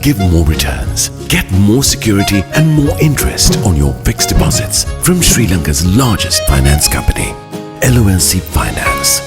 give more returns. Get more security and more interest on your fixed deposits from Sri Lanka's largest finance company, LMDtv Finance.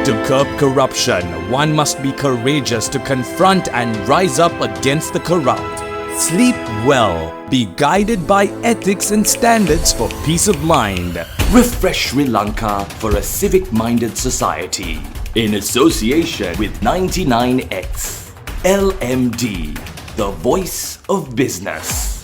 To curb corruption, one must be courageous to confront and rise up against the corrupt. Sleep well, be guided by ethics and standards for peace of mind. Refresh Sri Lanka for a civic-minded society. In association with 99X. LMD, the voice of business.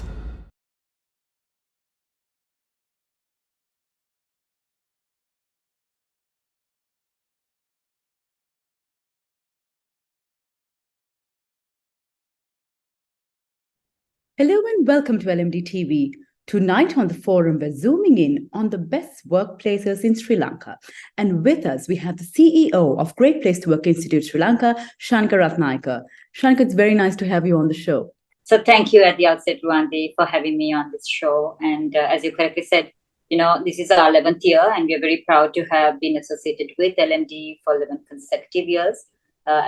Hello and welcome to LMDtv. Tonight on the forum, we're zooming in on the best workplaces in Sri Lanka. And with us, we have the CEO of Great Place to Work Institute Sri Lanka, Kshanika Ratnayaka. Kshanika, it's very nice to have you on the show. So thank you at the outset, Ruwandi, for having me on this show. And as you correctly said, this is our 11th year and we're very proud to have been associated with LMD for 11 consecutive years.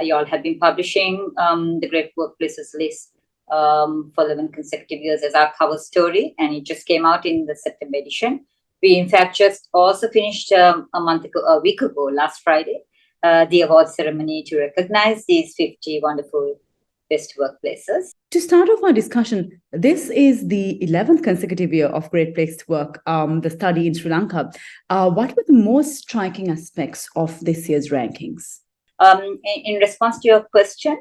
You all have been publishing the Great Workplaces list for 11 consecutive years as our cover story, and it just came out in the September edition. We in fact just also finished a week ago, last Friday, the award ceremony to recognize these 50 wonderful best workplaces. To start off our discussion, this is the 11th consecutive year of Great Place to Work, the study in Sri Lanka. What were the most striking aspects of this year's rankings? In response to your question,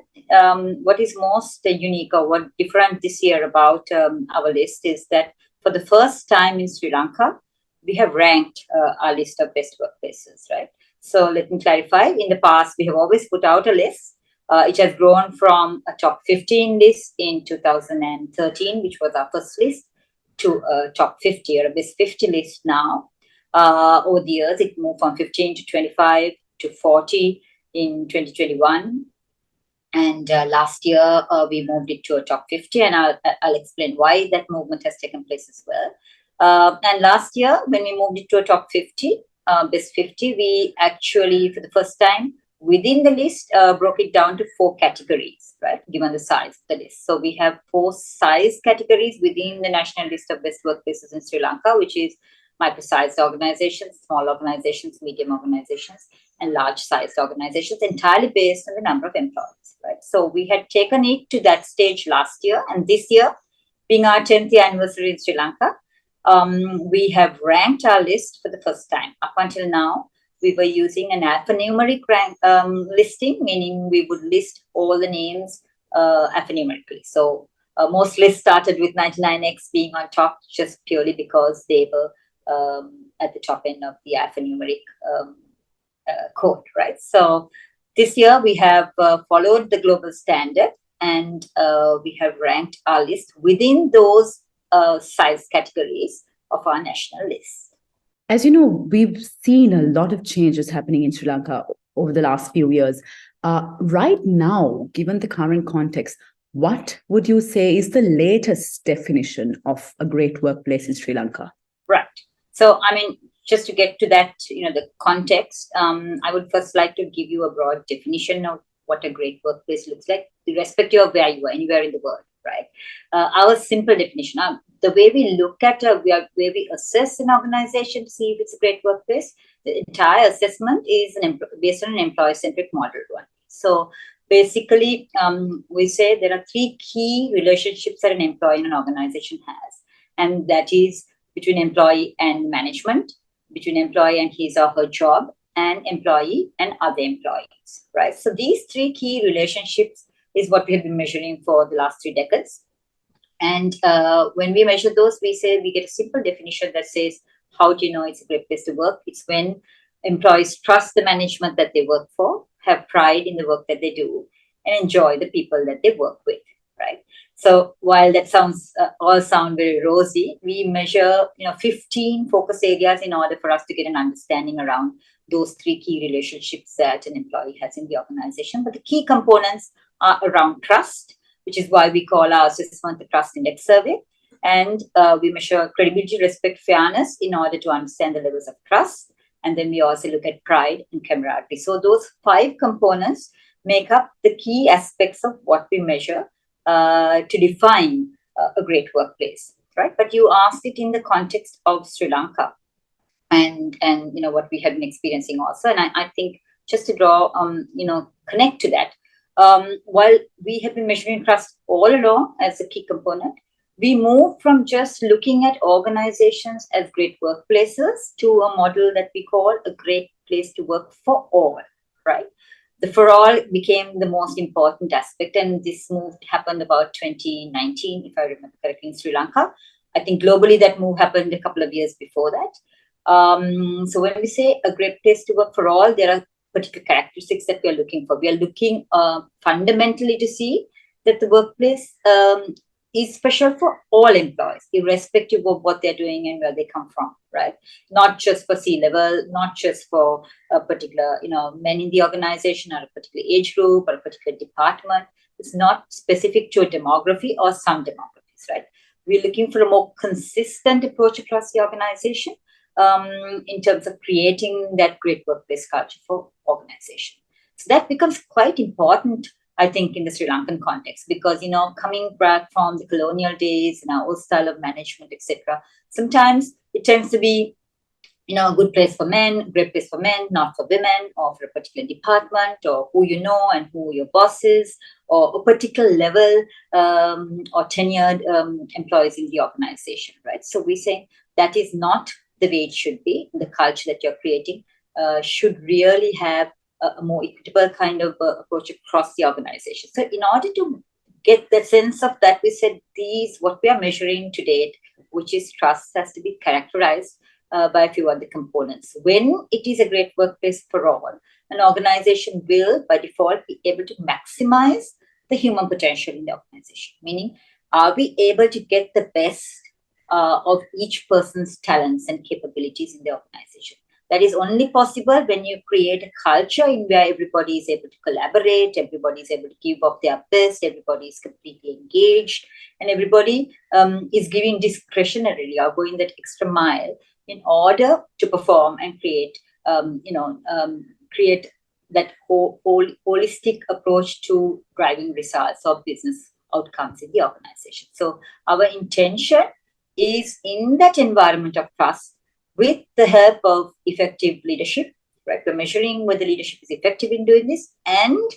what is most unique or what different this year about our list is that for the first time in Sri Lanka, we have ranked our list of best workplaces, right? So let me clarify. In the past, we have always put out a list. It has grown from a top 15 list in 2013, which was our first list, to a top 50 or a best 50 list now. Over the years, it moved from 15 to 25 to 40 in 2021. And last year, we moved it to a top 50, and I'll explain why that movement has taken place as well. And last year, when we moved it to a top 50, best 50, we actually, for the first time, within the list, broke it down to 4 categories, right, given the size of the list. So we have 4 size categories within the national list of best workplaces in Sri Lanka, which is micro-sized organizations, small organizations, medium organizations, and large-sized organizations, entirely based on the number of employees, right? So we had taken it to that stage last year, and this year, being our 10th anniversary in Sri Lanka, we have ranked our list for the first time. Up until now, we were using an alphanumeric listing, meaning we would list all the names alphanumerically. So most lists started with 99X being on top, just purely because they were at the top end of the alphanumeric code, right? So this year we have followed the global standard, and we have ranked our list within those size categories of our national list. As you know, we've seen a lot of changes happening in Sri Lanka over the last few years. Right now, given the current context, what would you say is the latest definition of a great workplace in Sri Lanka? Right. So, just to get to that, the context, I would first like to give you a broad definition of what a great workplace looks like, irrespective of where you are, anywhere in the world, right? Our simple definition, the way we look at, where we assess an organization to see if it's a great workplace, the entire assessment is based on an employee-centric model one. So basically, we say there are 3 key relationships that an employee in an organization has, and that is between employee and management, between employee and his or her job, and employee and other employees, right? So these 3 key relationships is what we have been measuring for the last 3 decades. And when we measure those, we get a simple definition that says, how do you know it's a great place to work? It's when employees trust the management that they work for, have pride in the work that they do, and enjoy the people that they work with. right? So while that all sound very rosy, we measure 15 focus areas in order for us to get an understanding around those three key relationships that an employee has in the organization. But the key components are around trust, which is why we call our assessment the Trust Index Survey. And we measure credibility, respect, fairness in order to understand the levels of trust. And then we also look at pride and camaraderie. So those 5 components make up the key aspects of what we measure to define a great workplace, right? But you asked it in the context of Sri Lanka and what we have been experiencing also. And I think just to draw, connect to that, while we have been measuring trust all along as a key component, we move from just looking at organizations as great workplaces to a model that we call a great place to work for all, right? The for all became the most important aspect, and this move happened about 2019, if I remember correctly, in Sri Lanka. I think globally that move happened a couple of years before that. So when we say a great place to work for all, there are particular characteristics that we are looking for. We are looking fundamentally to see that the workplace is special for all employees, irrespective of what they're doing and where they come from, right? Not just for C-level, not just for a particular, men in the organization or a particular age group or a particular department. It's not specific to a demography or some demographies, right? We're looking for a more consistent approach across the organization in terms of creating that great workplace culture for organization. So that becomes quite important, I think, in the Sri Lankan context, because, coming back from the colonial days and our old style of management, etc., sometimes it tends to be, a good place for men, great place for men, not for women, or for a particular department, or who you know and who your boss is, or a particular level or tenured employees in the organization, right? So we say that is not the way it should be. The culture that you're creating should really have a more equitable kind of approach across the organization. So in order to get the sense of that, we said what we are measuring to date, which is trust, has to be characterized by a few other components. When it is a great workplace for all, an organization will, by default, be able to maximize the human potential in the organization. Meaning, are we able to get the best of each person's talents and capabilities in the organization? That is only possible when you create a culture in where everybody is able to collaborate, everybody is able to give of their best, everybody is completely engaged, and everybody is giving discretionarily or going that extra mile in order to perform and create, create that holistic approach to driving results or business outcomes in the organization. So our intention is in that environment of trust, with the help of effective leadership, right? We're measuring whether leadership is effective in doing this, and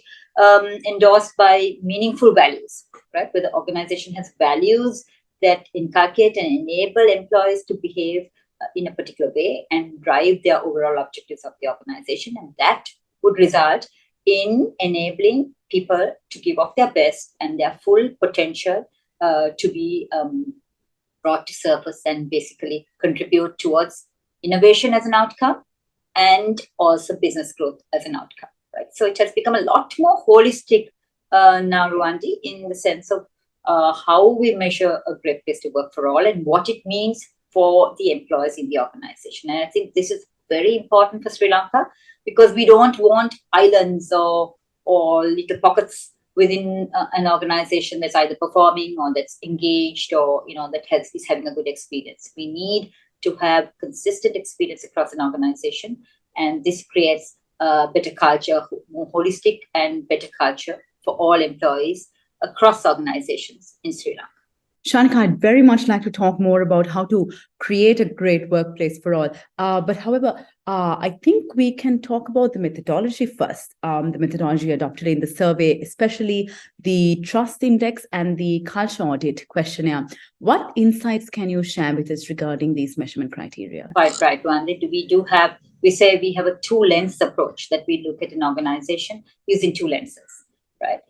endorsed by meaningful values, right? Where the organization has values that inculcate and enable employees to behave in a particular way and drive their overall objectives of the organization. And that would result in enabling people to give off their best and their full potential to be brought to surface and basically contribute towards innovation as an outcome and also business growth as an outcome, right? So it has become a lot more holistic now, Ruwandi, in the sense of how we measure a great place to work for all and what it means for the employees in the organization. And I think this is very important for Sri Lanka, because we don't want islands or little pockets within an organization that's either performing or that's engaged or that is having a good experience. We need to have consistent experience across an organization, and this creates a better culture, more holistic and better culture for all employees across organizations in Sri Lanka. Kshanika, I'd very much like to talk more about how to create a great workplace for all. But however, I think we can talk about the methodology first, the methodology adopted in the survey, especially the trust index and the culture audit questionnaire. What insights can you share with us regarding these measurement criteria? Quite right, Wandi. We say we have a 2-lens approach, that we look at an organization using 2 lenses, right?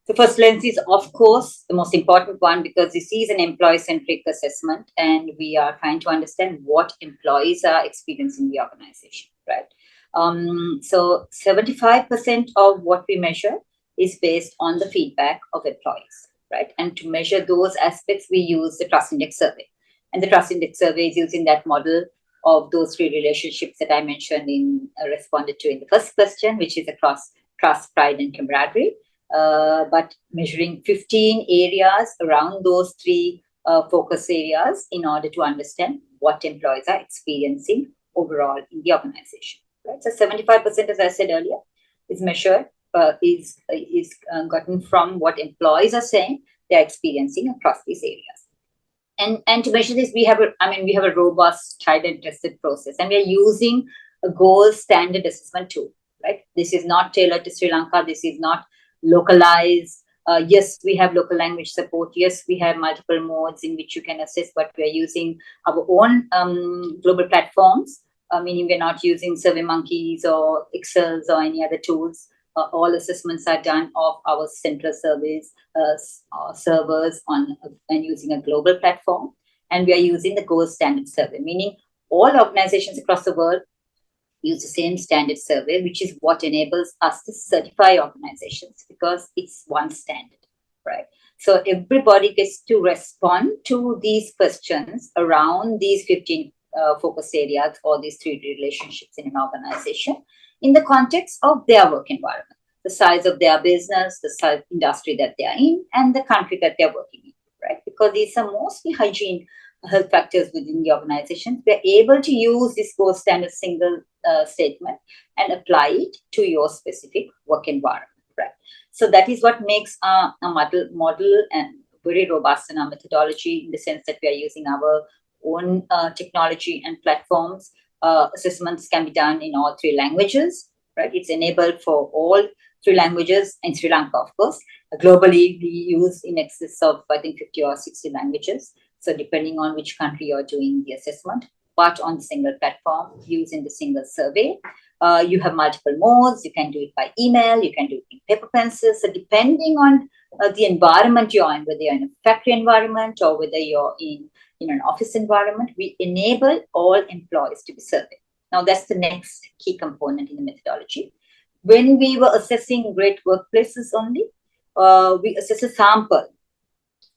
The first lens is, of course, the most important one, because this is an employee-centric assessment and we are trying to understand what employees are experiencing in the organization, right? So 75% of what we measure is based on the feedback of employees, right? And to measure those aspects, we use the trust index survey. And the trust index survey is using that model of those three relationships that I mentioned responded to in the first question, which is across trust, pride, and camaraderie. But measuring 15 areas around those three focus areas in order to understand what employees are experiencing overall in the organization. Right? So 75%, as I said earlier, is measured, is gotten from what employees are saying they're experiencing across these areas. And to measure this, we have a robust, tried and tested process, and we are using a gold standard assessment tool. Right? This is not tailored to Sri Lanka. This is not localized. Yes, we have local language support. Yes, we have multiple modes in which you can assess, but we are using our own global platforms, meaning we're not using SurveyMonkeys or Excels or any other tools. All assessments are done off our central servers and using a global platform. And we are using the gold standard survey, meaning all organizations across the world use the same standard survey, which is what enables us to certify organizations because it's one standard, right? So everybody gets to respond to these questions around these 15 focus areas or these three relationships in an organization in the context of their work environment, the size of their business, the size industry that they are in, and the country that they're working in, right? Because these are mostly hygiene health factors within the organization. We're able to use this gold standard single statement and apply it to your specific work environment, right? So that is what makes a model and very robust in our methodology, in the sense that we are using our own technology and platforms. Assessments can be done in all three languages, right? It's enabled for all three languages in Sri Lanka, of course. Globally, we use in excess of, I think, 50 or 60 languages. So depending on which country you're doing the assessment, but on the single platform, using the single survey. You have multiple modes. You can do it by email. You can do it in paper pencil. So depending on the environment you're in, whether you're in a factory environment or whether you're in an office environment, we enable all employees to be surveyed. Now, that's the next key component in the methodology. When we were assessing great workplaces only, we assess a sample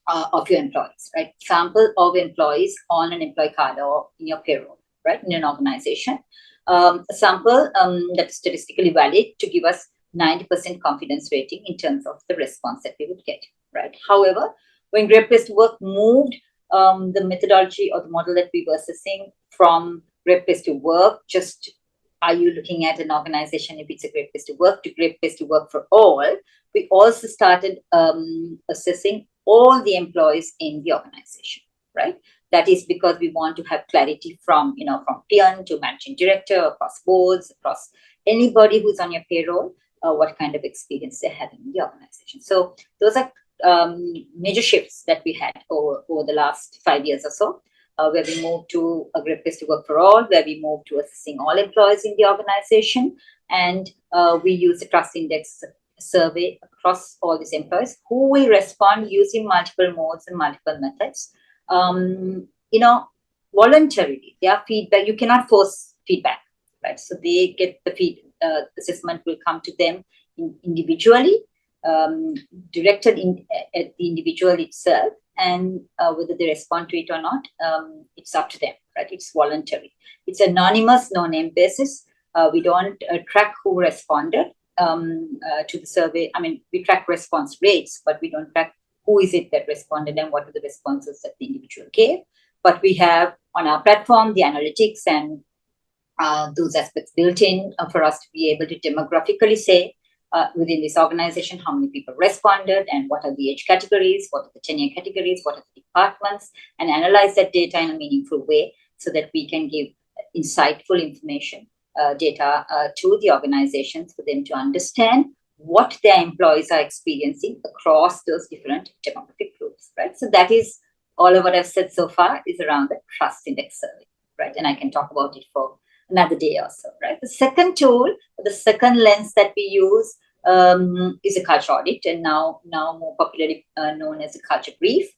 of your employees, right? Sample of employees on an employee card or in your payroll, right? In an organization. A sample that's statistically valid to give us 90% confidence rating in terms of the response that we would get, right? However, when Great Place to Work moved the methodology or the model that we were assessing from Great Place to Work, just are you looking at an organization if it's a great place to work, to Great Place to Work for all, we also started assessing all the employees in the organization, right? That is because we want to have clarity from peon to managing director, across boards, across anybody who's on your payroll, what kind of experience they have in the organization. So those are major shifts that we had over the last 5 years or so, where we moved to a Great Place to Work for all, where we moved to assessing all employees in the organization, and we use the trust index survey across all these employees who will respond using multiple modes and multiple methods. Voluntarily, their feedback, you cannot force feedback, right? So they get the assessment will come to them individually, directed at the individual itself, and whether they respond to it or not, it's up to them, right? It's voluntary. It's anonymous, no name basis. We don't track who responded to the survey. I mean, we track response rates, but we don't track who is it that responded and what are the responses that the individual gave. But we have on our platform the analytics and those aspects built in for us to be able to demographically say within this organization how many people responded and what are the age categories, what are the tenure categories, what are the departments, and analyze that data in a meaningful way so that we can give insightful information, data to the organizations for them to understand what their employees are experiencing across those different demographic groups, right? So that is all of what I've said so far is around the trust index survey, right? And I can talk about it for another day or so, right? The second tool, the second lens that we use is a culture audit, and now more popularly known as a culture brief,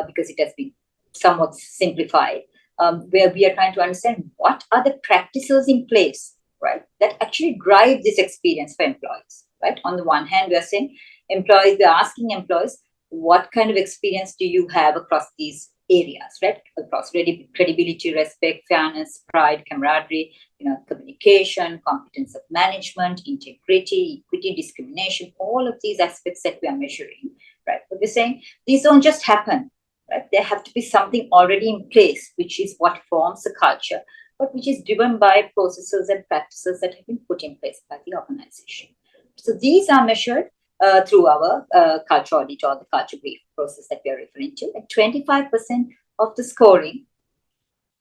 because it has been somewhat simplified, where we are trying to understand what are the practices in place, right, that actually drive this experience for employees, right? On the one hand, we are saying we are asking employees, what kind of experience do you have across these areas, right? Across credibility, respect, fairness, pride, camaraderie, communication, competence of management, integrity, equity, discrimination, all of these aspects that we are measuring, right? But we're saying these don't just happen, right? There have to be something already in place, which is what forms the culture, but which is driven by processes and practices that have been put in place by the organization. So these are measured through our culture audit or the culture brief process that we are referring to. And 25% of the scoring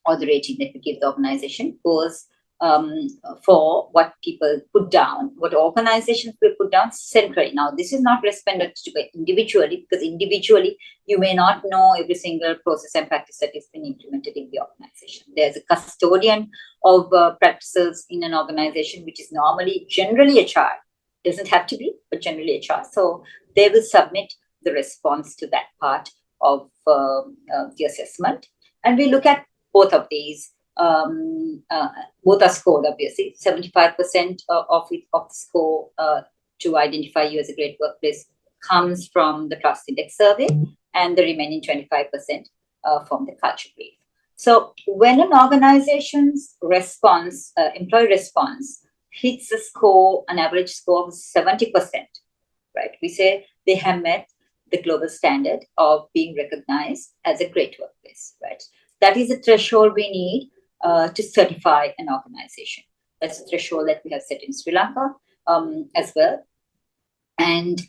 or the rating that we give the organization goes for what people put down, what organizations will put down centrally. Now, this is not responded to individually, because individually you may not know every single process and practice that has been implemented in the organization. There's a custodian of practices in an organization, which is normally generally HR. Doesn't have to be, but generally HR. So they will submit the response to that part of the assessment. And we look at both of these. Both are scored, obviously. 75% of the score to identify you as a great workplace comes from the Trust Index survey, and the remaining 25% from the culture brief. So when an organization's response, employee response, hits a score, an average score of 70%, right? We say they have met the global standard of being recognized as a great workplace, right? That is a threshold we need to certify an organization. That's a threshold that we have set in Sri Lanka as well. And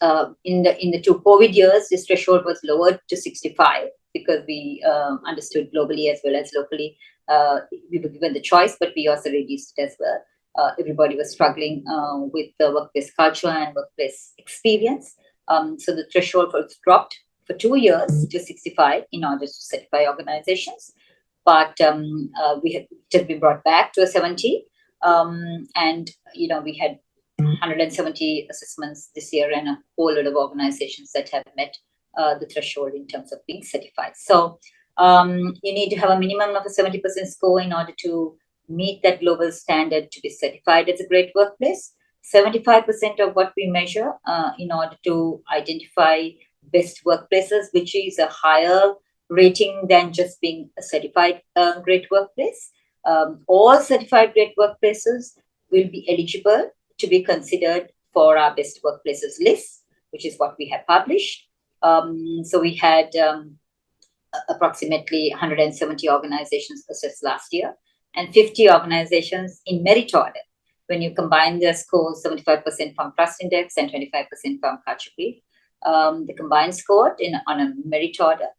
in the two COVID years, this threshold was lowered to 65 because we understood globally as well as locally. We were given the choice, but we also reduced it as well. Everybody was struggling with the workplace culture and workplace experience. So the threshold was dropped for 2 years to 65 in order to certify organizations. But it has been brought back to a 70. And, we had 170 assessments this year and a whole lot of organizations that have met the threshold in terms of being certified. So you need to have a minimum of a 70% score in order to meet that global standard to be certified as a great workplace. 75% of what we measure in order to identify best workplaces, which is a higher rating than just being a certified great workplace. All certified great workplaces will be eligible to be considered for our best workplaces list, which is what we have published. So we had approximately 170 organizations assessed last year, and 50 organizations in merit order. When you combine the scores, 75% from Trust Index and 25% from Culture Brief, the combined score on a merit order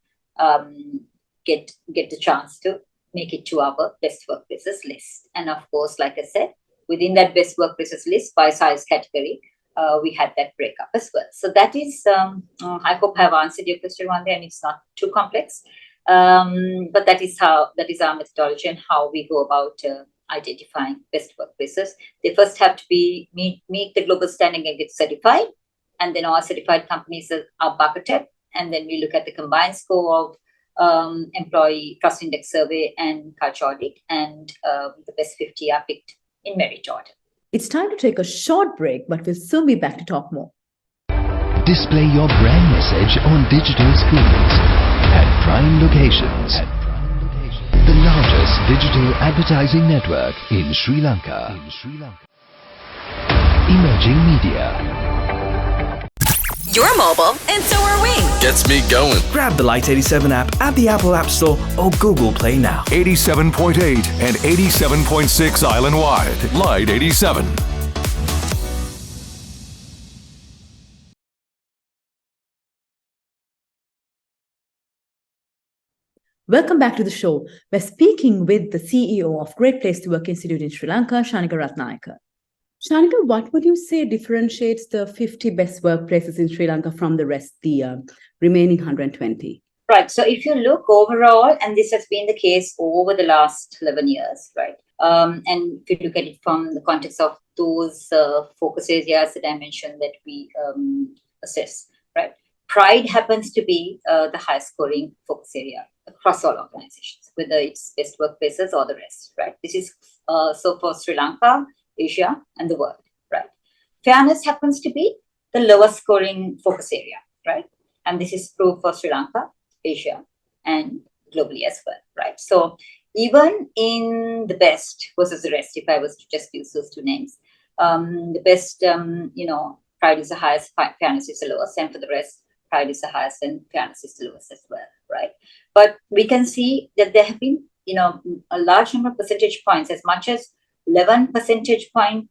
get the chance to make it to our best workplaces list. And of course, like I said, within that best workplaces list by size category, we had that breakup as well. So that is, I hope I have answered your question, Ruwandi, and it's not too complex. But that is our methodology and how we go about identifying best workplaces. They first have to meet the global standard and get certified, and then all certified companies are bucketed, and then we look at the combined score of employee trust index survey and culture audit, and the best 50 are picked in merit order. It's time to take a short break, but we'll soon be back to talk more. Display your brand message on digital screens at prime locations. The largest digital advertising network in Sri Lanka. Emerging Media. You're mobile, and so are we. Gets me going. Grab the Lite 87 app at the Apple App Store or Google Play now. 87.8 and 87.6 island-wide. Lite 87. Welcome back to the show. We're speaking with the CEO of Great Place to Work Institute in Sri Lanka, Kshanika Ratnayaka. Kshanika, what would you say differentiates the 50 best workplaces in Sri Lanka from the rest, the remaining 120? Right. So if you look overall, and this has been the case over the last 11 years, right? And if you look at it from the context of those focus areas that I mentioned that we assess, right? Pride happens to be the highest scoring focus area across all organizations, whether it's best workplaces or the rest, right? This is so for Sri Lanka, Asia, and the world, right? Fairness happens to be the lowest scoring focus area, right? And this is true for Sri Lanka, Asia, and globally as well, right? So even in the best versus the rest, if I was to just use those two names, the best, pride is the highest, fairness is the lowest, and for the rest, pride is the highest and fairness is the lowest as well, right? But we can see that there have been, a large number of percentage points, as much as 11 percentage points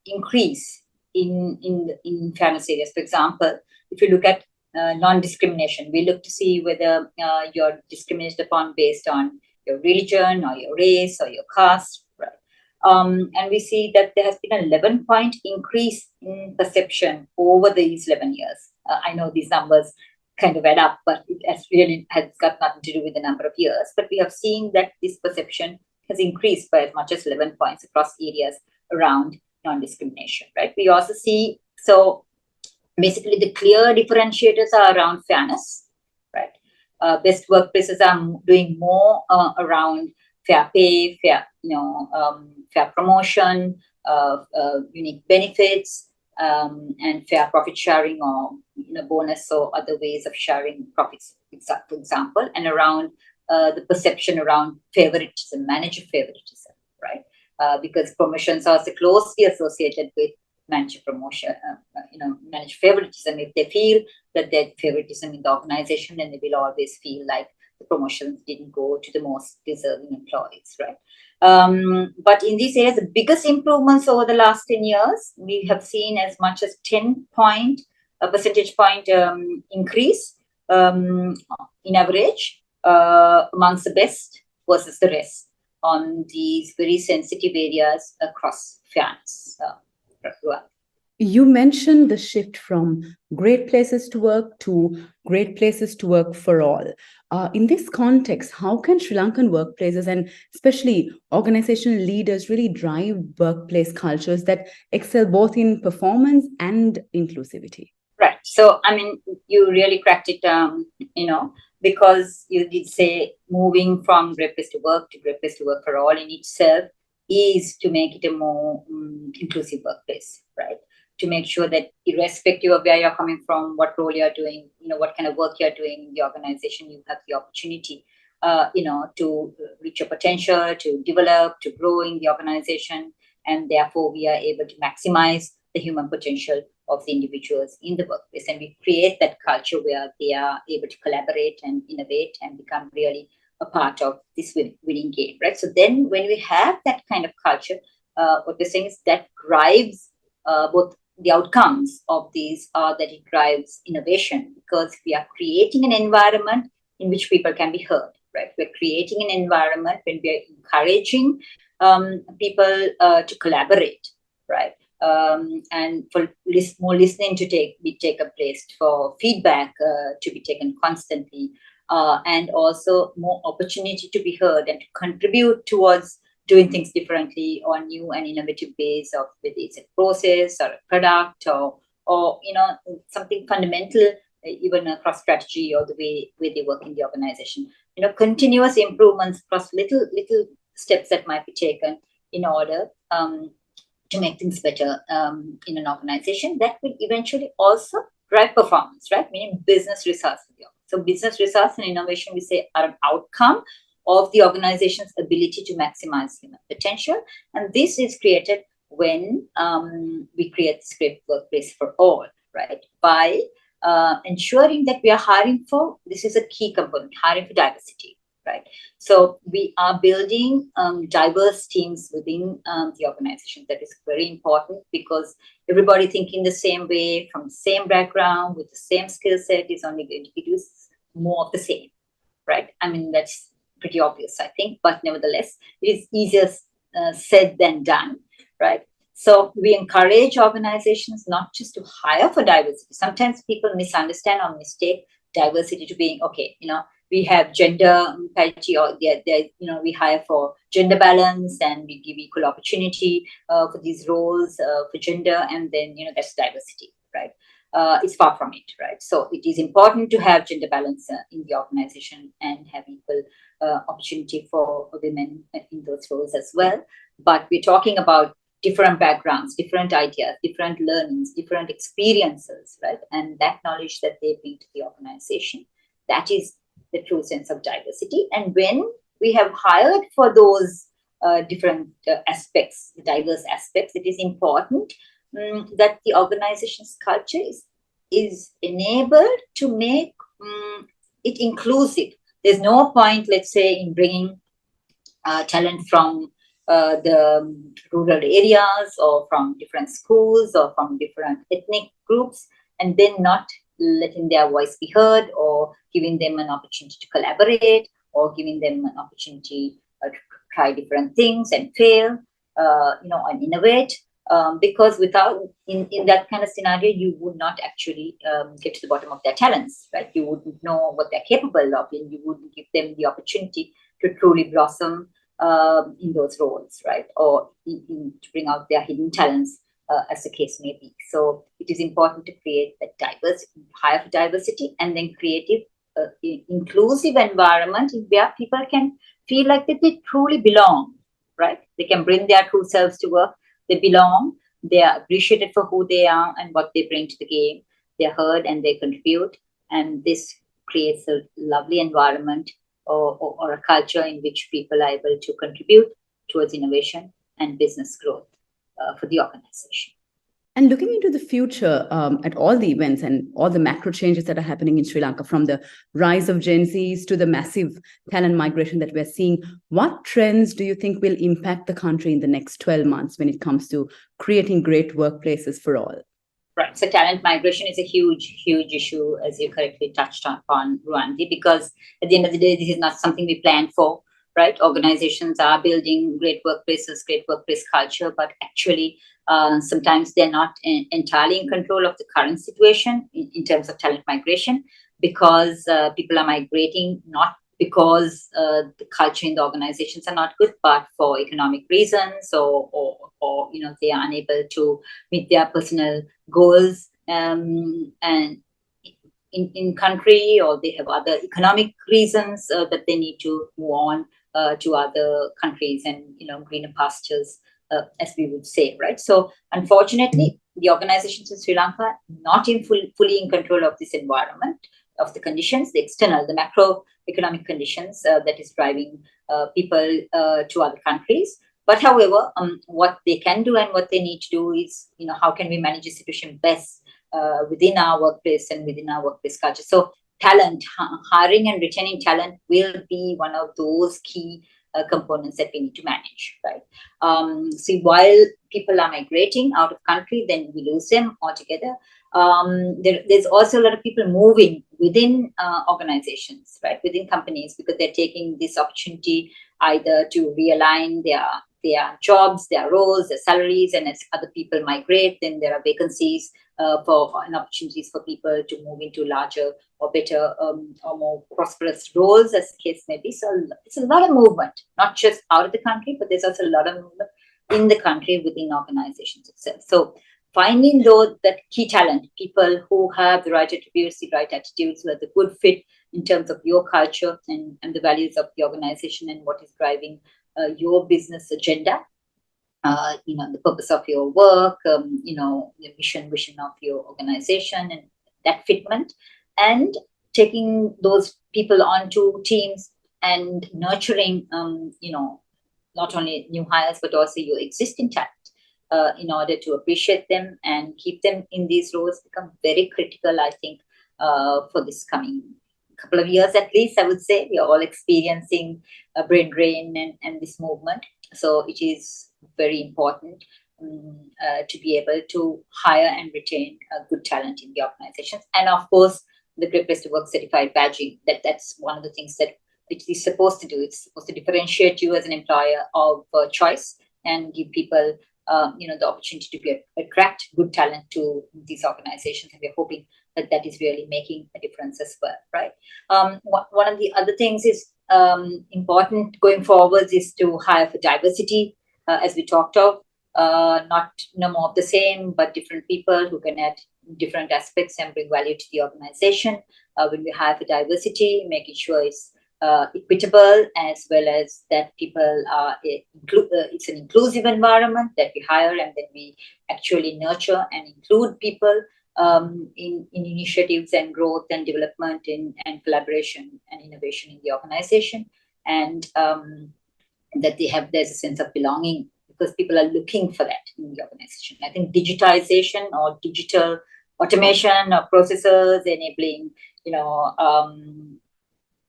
increase in fairness areas. For example, if you look at non-discrimination, we look to see whether you're discriminated upon based on your religion or your race or your caste, right? And we see that there has been an 11-point increase in perception over these 11 years. I know these numbers kind of add up, but it has got nothing to do with the number of years. But we have seen that this perception has increased by as much as 11 points across areas around non-discrimination, right? We also see, so basically the clear differentiators are around fairness, right? Best workplaces are doing more around fair pay, fair promotion, unique benefits, and fair profit sharing, or bonus or other ways of sharing profits, for example, and around the perception around favoritism, manager favoritism, right? Because promotions are so closely associated with manager promotion, manager favoritism. If they feel that their favoritism in the organization, then they will always feel like the promotions didn't go to the most deserving employees, right? But in these areas, the biggest improvements over the last 10 years, we have seen as much as 10 percentage point increase in average amongst the best versus the rest on these very sensitive areas across fairness. You mentioned the shift from great places to work to great places to work for all. In this context, how can Sri Lankan workplaces and especially organizational leaders really drive workplace cultures that excel both in performance and inclusivity? Right. So, I mean, you really cracked it, because you did say moving from great place to work for all in itself is to make it a more inclusive workplace, right? To make sure that irrespective of where you're coming from, what role you're doing, what kind of work you're doing in the organization, you have the opportunity, to reach your potential, to develop, to grow in the organization. And therefore, we are able to maximize the human potential of the individuals in the workplace. And we create that culture where they are able to collaborate and innovate and become really a part of this winning game, right? So then when we have that kind of culture, what we're saying is that drives both the outcomes of these are that it drives innovation, because we are creating an environment in which people can be heard, right? We're creating an environment when we're encouraging people to collaborate, right? And for more listening to take a place, for feedback to be taken constantly, and also more opportunity to be heard and to contribute towards doing things differently or new and innovative ways of whether it's a process or a product or something fundamental, even across strategy or the way they work in the organization. Continuous improvements across little steps that might be taken in order to make things better in an organization that will eventually also drive performance, right? Meaning business results. So business results and innovation, we say, are an outcome of the organization's ability to maximize human potential. And this is created when we create this great workplace for all, right? By ensuring that we are hiring for, this is a key component, hiring for diversity, right? So we are building diverse teams within the organization. That is very important, because everybody thinking the same way, from the same background, with the same skill set is only going to produce more of the same, right? I mean, that's pretty obvious, I think, but nevertheless, it is easier said than done, right? So we encourage organizations not just to hire for diversity. Sometimes people misunderstand or mistake diversity to being, okay, we have gender parity, or we hire for gender balance and we give equal opportunity for these roles for gender, and then, that's diversity, right? It's far from it, right? So it is important to have gender balance in the organization and have equal opportunity for women in those roles as well. But we're talking about different backgrounds, different ideas, different learnings, different experiences, right? And that knowledge that they bring to the organization, that is the true sense of diversity. And when we have hired for those different aspects, the diverse aspects, it is important that the organization's culture is enabled to make it inclusive. There's no point, let's say, in bringing talent from the rural areas or from different schools or from different ethnic groups, and then not letting their voice be heard or giving them an opportunity to collaborate or giving them an opportunity to try different things and fail, and innovate. Because without in that kind of scenario, you would not actually get to the bottom of their talents, right? You wouldn't know what they're capable of, and you wouldn't give them the opportunity to truly blossom in those roles, right? Or to bring out their hidden talents, as the case may be. So it is important to create that higher diversity, and then creative, inclusive environment where people can feel like that they truly belong, right? They can bring their true selves to work. They belong. They are appreciated for who they are and what they bring to the game. They're heard and they contribute. And this creates a lovely environment or a culture in which people are able to contribute towards innovation and business growth for the organization. And looking into the future at all the events and all the macro changes that are happening in Sri Lanka, from the rise of Gen Zs to the massive talent migration that we're seeing, what trends do you think will impact the country in the next 12 months when it comes to creating great workplaces for all? Right. So talent migration is a huge, huge issue, as you correctly touched on, Ruwandi, because at the end of the day, this is not something we planned for, right? Organizations are building great workplaces, great workplace culture, but actually sometimes they're not entirely in control of the current situation in terms of talent migration, because people are migrating not because the culture in the organizations are not good, but for economic reasons, or they are unable to meet their personal goals and in country, or they have other economic reasons that they need to move on to other countries and greener pastures, as we would say, right? So unfortunately, the organizations in Sri Lanka not fully in control of this environment, of the conditions, the external, the macroeconomic conditions that is driving people to other countries. But however, what they can do and what they need to do is, how can we manage the situation best within our workplace and within our workplace culture? So talent, hiring and retaining talent will be one of those key components that we need to manage, right? See, while people are migrating out of country, then we lose them altogether. There's also a lot of people moving within organizations, right, within companies, because they're taking this opportunity either to realign their jobs, their roles, their salaries, and as other people migrate, then there are vacancies and opportunities for people to move into larger or better or more prosperous roles, as the case may be. So it's a lot of movement, not just out of the country, but there's also a lot of movement in the country within organizations itself. So finding that key talent, people who have the right attributes, the right attitudes, who have the good fit in terms of your culture and the values of the organization and what is driving your business agenda, the purpose of your work, the vision of your organization, and that fitment, and taking those people onto teams and nurturing, not only new hires, but also your existing talent in order to appreciate them and keep them in these roles become very critical, I think, for this coming couple of years at least. I would say we are all experiencing a brain drain and this movement. So it is very important to be able to hire and retain good talent in the organizations. And of course, the Great Place to Work certified badging, that's one of the things that it is supposed to do. It's supposed to differentiate you as an employer of choice and give people the opportunity to attract good talent to these organizations. And we're hoping that is really making a difference as well, right? One of the other things is important going forwards is to hire for diversity, as we talked of, not no more of the same, but different people who can add different aspects and bring value to the organization. When we hire for diversity, making sure it's equitable, as well as that people are, it's an inclusive environment that we hire, and then we actually nurture and include people in initiatives and growth and development and collaboration and innovation in the organization, and that there's a sense of belonging, because people are looking for that in the organization. I think digitization or digital automation of processes enabling,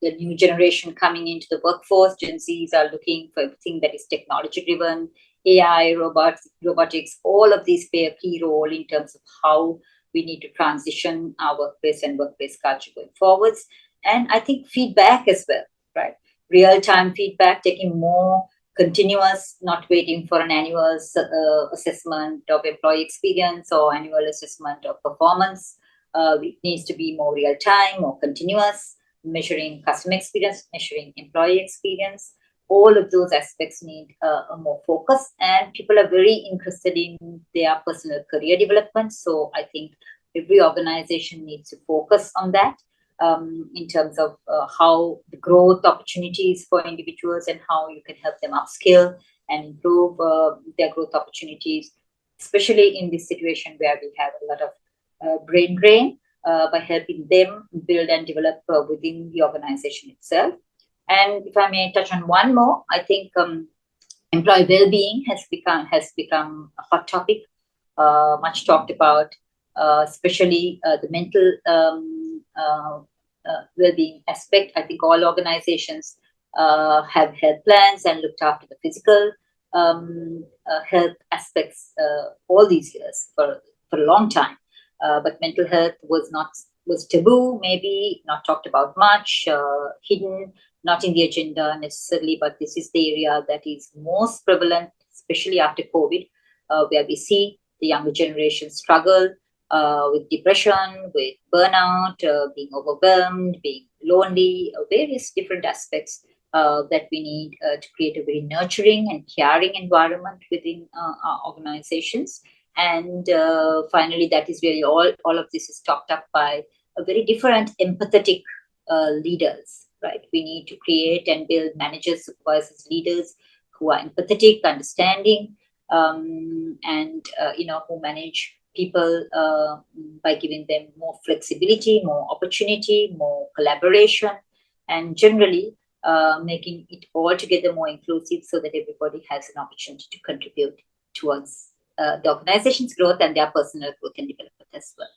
the new generation coming into the workforce, Gen Zs are looking for everything that is technology driven, AI, robotics, all of these play a key role in terms of how we need to transition our workplace and workplace culture going forwards. And I think feedback as well, right? Real-time feedback, taking more continuous, not waiting for an annual assessment of employee experience or annual assessment of performance. It needs to be more real-time, more continuous, measuring customer experience, measuring employee experience. All of those aspects need a more focus, and people are very interested in their personal career development. So I think every organization needs to focus on that in terms of how the growth opportunities for individuals and how you can help them upskill and improve their growth opportunities, especially in this situation where we have a lot of brain drain, by helping them build and develop within the organization itself. And if I may touch on one more, I think employee well-being has become a hot topic, much talked about, especially the mental well-being aspect. I think all organizations have health plans and looked after the physical health aspects all these years for a long time. But mental health was taboo, maybe not talked about much, hidden, not in the agenda necessarily, but this is the area that is most prevalent, especially after COVID, where we see the younger generation struggle with depression, with burnout, being overwhelmed, being lonely, various different aspects that we need to create a very nurturing and caring environment within our organizations. And finally, that is really all of this is topped up by a very different empathetic leaders, right? We need to create and build managers, supervisors, leaders who are empathetic, understanding, and who manage people by giving them more flexibility, more opportunity, more collaboration, and generally making it all together more inclusive so that everybody has an opportunity to contribute towards the organization's growth and their personal growth and development as well.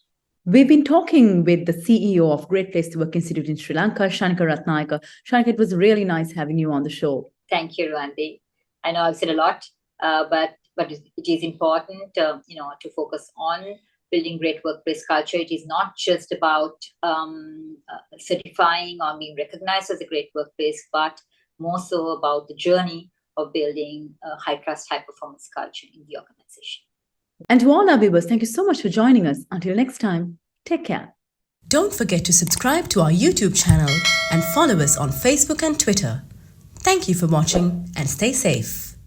We've been talking with the CEO of Great Place to Work Institute in Sri Lanka, Kshanika Ratnayaka. Kshanika, it was really nice having you on the show. Thank you, Ruwandi. I know I've said a lot, but it is important, to focus on building great workplace culture. It is not just about certifying or being recognized as a great workplace, but more so about the journey of building a high trust, high performance culture in the organization. And to all our viewers, thank you so much for joining us. Until next time, take care. Don't forget to subscribe to our YouTube channel and follow us on Facebook and Twitter. Thank you for watching and stay safe.